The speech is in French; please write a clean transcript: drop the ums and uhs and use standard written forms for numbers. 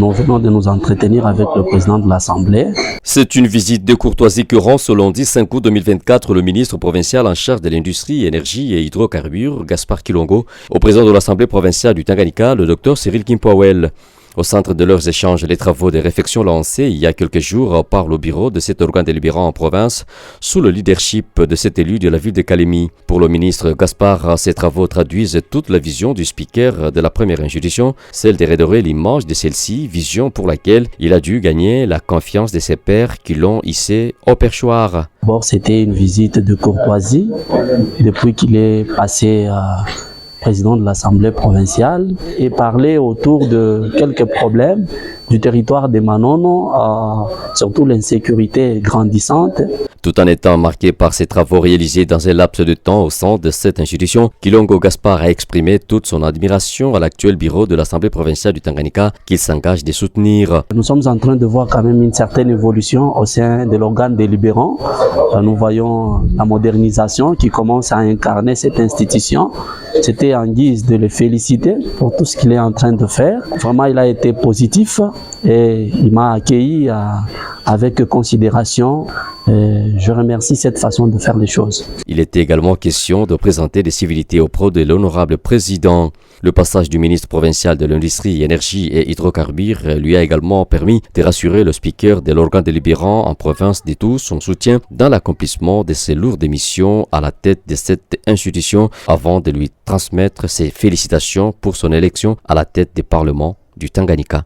nous venons de nous entretenir avec le président de l'Assemblée. C'est une visite de courtoisie que rend ce lundi 5 août 2024 le ministre provincial en charge de l'industrie, énergie et hydrocarbures, Gaspard Kilongo, au président de l'Assemblée provinciale du Tanganyika, le Dr Cyril Kimpawel. Au centre de leurs échanges, les travaux de réflexion lancés il y a quelques jours par le bureau de cet organe délibérant en province, sous le leadership de cet élu de la ville de Calémie. Pour le ministre Gaspard, ces travaux traduisent toute la vision du speaker de la première institution, celle de redorer l'image de celle-ci, vision pour laquelle il a dû gagner la confiance de ses pairs qui l'ont hissé au perchoir. D'abord, c'était une visite de courtoisie depuis qu'il est passé à président de l'Assemblée provinciale et parler autour de quelques problèmes du territoire de Manono, surtout l'insécurité grandissante. Tout en étant marqué par ses travaux réalisés dans un laps de temps au sein de cette institution, Kilongo Gaspard a exprimé toute son admiration à l'actuel bureau de l'Assemblée provinciale du Tanganyika qu'il s'engage de soutenir. Nous sommes en train de voir quand même une certaine évolution au sein de l'organe délibérant. Nous voyons la modernisation qui commence à incarner cette institution. C'était en guise de le féliciter pour tout ce qu'il est en train de faire. Vraiment, il a été positif et il m'a accueilli avec considération. Je remercie cette façon de faire les choses. Il était également question de présenter des civilités auprès de l'honorable président. Le passage du ministre provincial de l'Industrie, Énergie et Hydrocarbures lui a également permis de rassurer le speaker de l'organe délibérant en province de tout son soutien dans l'accomplissement de ses lourdes missions à la tête de cette institution avant de lui transmettre ses félicitations pour son élection à la tête du Parlement du Tanganyika.